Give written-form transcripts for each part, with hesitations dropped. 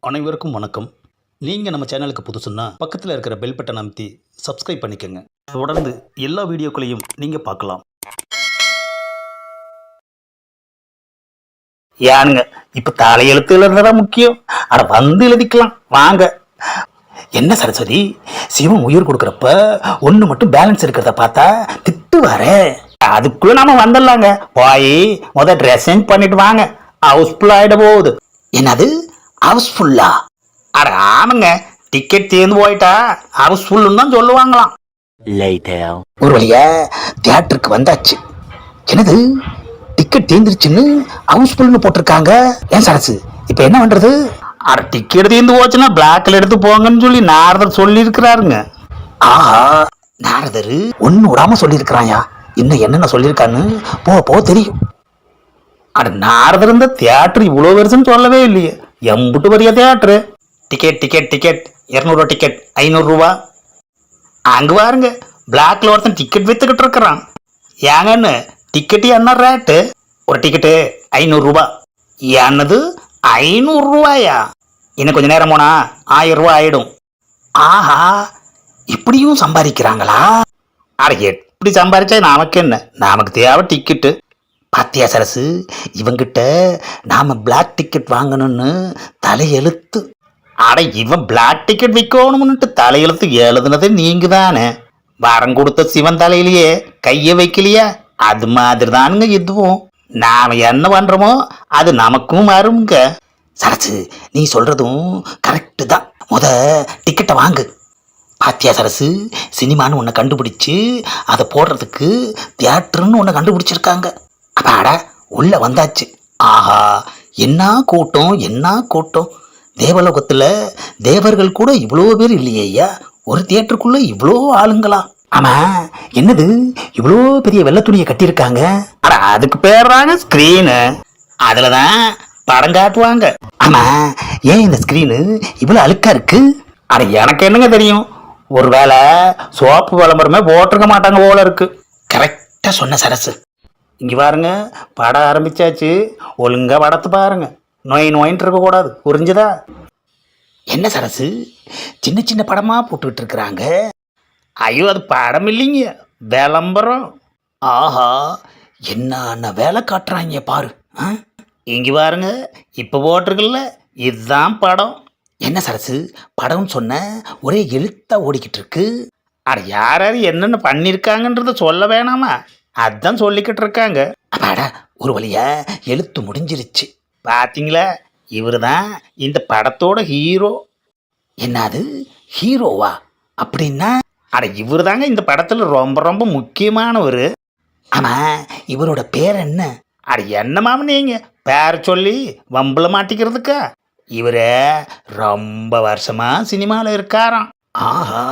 அனைவருக்கும் வணக்கம். நீங்கள் நம்ம சேனலுக்கு புதுசுன்னா பக்கத்தில் இருக்கிற பெல் பட்டன் அமைத்தி சப்ஸ்கிரைப் பண்ணிக்கோங்க. தொடர்ந்து எல்லா வீடியோக்களையும் நீங்கள் பார்க்கலாம். ஏனுங்க இப்போ தலையெழுத்து எழுதுறதா முக்கியம். அட வந்து எழுதிக்கலாம் வாங்க. என்ன சரஸ்வதி, சிவம் உயிர் கொடுக்குறப்ப ஒன்று மட்டும் பேலன்ஸ் இருக்கிறத பார்த்தா திட்டு வரே. அதுக்குள்ள நாம வந்துடலாங்க. போய் ட்ரெஸ் சேஞ்ச் பண்ணிட்டு வாங்க. ஹவுஸ்ஃபுல் ஆகிட போகுது. என்னது ஹவுஸ்ஃபுல்லா? அட ஆமாங்க, டிக்கெட் தேர்ந்து போயிட்டா ஹவுஸ்ஃபுல்லுன்னு தான் சொல்லுவாங்களாம். ஒரு வழியா தியேட்டருக்கு வந்தாச்சு. என்னது டிக்கெட் தேர்ந்துருச்சுன்னு ஹவுஸ்ஃபுல்னு போட்டிருக்காங்க. ஏன் சரசு இப்ப என்ன பண்றது? அட டிக்கெட் தேர்ந்து போச்சுன்னா பிளாக்ல எடுத்து போங்கன்னு சொல்லி நாரதர் சொல்லி இருக்கிறாருங்க. ஆஹா, நாரதர் ஒன்னு விடாம சொல்லி இருக்கிறாயா? இன்னும் என்னென்ன சொல்லியிருக்கான்னு போ தெரியும். அட நாரதர் இந்த தியேட்டர் இவ்வளவு வருஷம் சொல்லவே இல்லையே. எம்புட்டு வரையா theatre? Ticket ticket ticket 200 ticket 500 ரூபா. அங்க பாருங்க, பிளாக்ல ஒருத்தன் டிக்கெட் வித்துக்கிட்டு இருக்கிறான். ஏங்கன்னு டிக்கெட்டு என்ன ரேட்டு? ஒரு டிக்கெட்டு 500 ரூபா. என்னது 500 ரூபாயா? இன்னும் கொஞ்சம் நேரம் போனா 1000 ரூபா ஆயிடும். ஆஹா, இப்படியும் சம்பாதிக்கிறாங்களா? அட எப்படி சம்பாதிச்சா நமக்கு என்ன? நமக்கு தேவை டிக்கெட்டு. பாத்தியா சரசு, இவங்கிட்ட நாம பிளாக் டிக்கெட் வாங்கணும்னு தலையெழுத்து. அட இவன் பிளாக் டிக்கெட் விற்கணும்னுட்டு தலையெழுத்து எழுதுனது நீங்க தானே. வரம் கொடுத்த சிவன் தலையிலேயே கைய வைக்கலையா? அது மாதிரி தானுங்க இதுவும். நாம என்ன பண்றோமோ அது நமக்கும் வருங்க. சரசு, நீ சொல்றதும் கரெக்டு தான். டிக்கெட்டை வாங்கு. பாத்தியா சரசு, சினிமான்னு ஒன்று கண்டுபிடிச்சு அதை போடுறதுக்கு தியேட்டர்னு ஒன்று கண்டுபிடிச்சிருக்காங்க. அப்பாடா, உள்ள வந்தாச்சு. ஆஹா, என்ன கூட்டம் என்ன கூட்டம். தேவலோகத்தில் தேவர்கள் கூட இவ்வளோ பேர் இல்லையே ஐயா. ஒரு தியேட்டருக்குள்ள இவ்வளோ ஆளுங்களா? ஆமா, என்னது இவ்வளோ பெரிய வெள்ளை துணியை கட்டியிருக்காங்க? அட அதுக்கு பேர்றாங்க ஸ்கிரீனு. அதுல தான் படம் காட்டுவாங்க. ஆமா, ஏன் இந்த ஸ்கிரீனு இவ்வளோ அழுக்கா இருக்கு? அட எனக்கு என்னங்க தெரியும். ஒருவேளை சோப்பு விளம்பரமே போட்டிருக்க மாட்டாங்க போல இருக்கு. கரெக்டா சொன்ன சரசு. இங்கே பாருங்க, படம் ஆரம்பிச்சாச்சு. ஒழுங்கா படத்தை பாருங்க. நோயின்னு இருக்கக்கூடாது, புரிஞ்சுதா? என்ன சரசு, சின்ன சின்ன படமா போட்டுக்கிட்டு இருக்கிறாங்க. ஐயோ, அது படம் இல்லைங்க, விளம்பரம். ஆஹா, என்ன வேலை காட்டுறாங்க பாரு. இங்கே பாருங்க, இப்போ போட்டிருக்குல்ல, இதுதான் படம். என்ன சரசு, படம்னு சொன்ன ஒரே எழுத்தா ஓடிக்கிட்டு இருக்கு. அட யார் என்னென்ன பண்ணியிருக்காங்கன்றத சொல்ல வேணாமா? அதான் சொல்லிக்கிட்டு இருக்காங்க. அப்பாடா, ஒரு வழியா எழுத்து முடிஞ்சிருச்சு. பார்த்தீங்களா, இவர் தான் இந்த படத்தோட ஹீரோ. என்னது ஹீரோவா? அப்படின்னா அட இவர் தாங்க இந்த படத்தில் ரொம்ப ரொம்ப முக்கியமானவர். ஆமாம், இவரோட பேர் என்ன? அட என்னமாம நீங்க பேரை சொல்லி வம்புல மாட்டிக்கிறதுக்கா? இவரு ரொம்ப வருஷமா சினிமாவில் இருக்காராம். ஆஹா,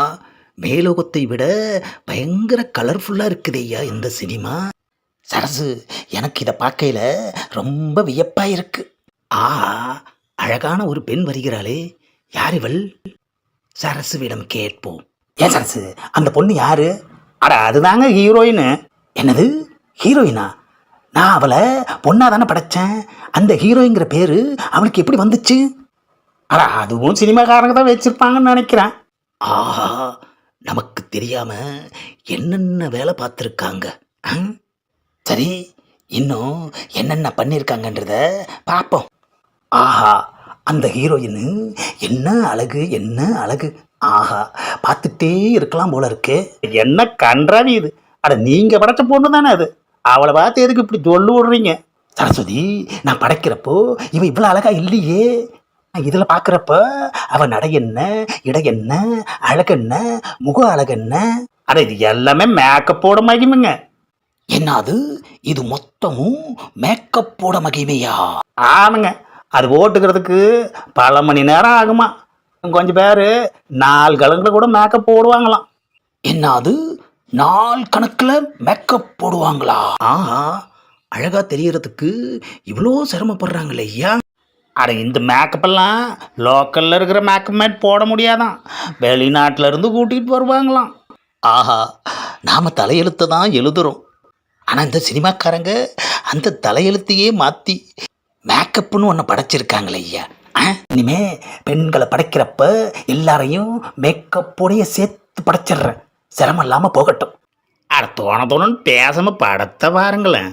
மேலோகத்தை விட பயங்கர கலர்ஃபுல்லாக இருக்குது ஐயா இந்த சினிமா. சரசு, எனக்கு இதை பார்க்கையில ரொம்ப வியப்பாக இருக்கு. ஆஹா, அழகான ஒரு பெண் வருகிறாளே, யார் இவள்? சரசுவிடம் கேட்போம். ஏன் சரசு, அந்த பொண்ணு யாரு? அட அதுதாங்க ஹீரோயின். என்னது ஹீரோயினா? நான் அவளை பொண்ணா தானே படைச்சேன். அந்த ஹீரோயிங்கிற பேரு அவளுக்கு எப்படி வந்துச்சு? அட அதுவும் சினிமாக்காரங்க தான் வச்சிருப்பாங்கன்னு நினைக்கிறேன். ஆஹா, நமக்கு தெரியாம என்னென்ன வேலை பார்த்துருக்காங்க. சரி, இன்னும் என்னென்ன பண்ணியிருக்காங்கன்றத பார்ப்போம். ஆஹா, அந்த ஹீரோயின் என்ன அழகு என்ன அழகு. ஆஹா, பார்த்துட்டே இருக்கலாம் போல இருக்கு. என்ன கன்றாவி இது. அட நீங்க படைச்ச பொண்ணு தானே அது. அவளை பார்த்து எதுக்கு இப்படி சொல்லு விடுறீங்க? சரஸ்வதி, நான் படைக்கிறப்போ இவன் இவ்வளோ அழகா இல்லையே. இதில் பார்க்குறப்ப அவன் நடை என்ன, இடை என்ன, அழகென்ன, முக அழகென்ன. அட இது எல்லாமே மேக்கப்போட மகிமைங்க. என்னது இது மொத்தமும் மேக்கப்போட மகிமையா? ஆமாங்க, அது போட்டுக்கிறதுக்கு பல மணி நேரம் ஆகுமா. கொஞ்சம் பேர் 4 கலங்களில் கூட மேக்கப் போடுவாங்களாம். என்னது 4 கணக்கில் மேக்கப் போடுவாங்களா? ஆஹா, அழகா தெரியறதுக்கு இவ்வளோ சிரமப்படுறாங்களே ஐயா. அட இந்த மேக்கப்பெல்லாம் லோக்கலில் இருக்கிற மேக்கப் மேட் போட முடியாதான், வெளிநாட்டில் இருந்து கூட்டிகிட்டு வருவாங்களாம். ஆஹா, நாம் தலையெழுத்தை தான் எழுதுகிறோம். ஆனால் இந்த சினிமாக்காரங்க அந்த தலையெழுத்தையே மாற்றி மேக்கப்புன்னு ஒன்று படைச்சிருக்காங்களே ஐயா. இனிமே பெண்களை படைக்கிறப்ப எல்லாரையும் மேக்கப்போடைய சேர்த்து படைச்சிடுறேன், சிரமம் இல்லாமல் போகட்டும். அட தோணுன்னு பேசாம படத்தை பாருங்களேன்.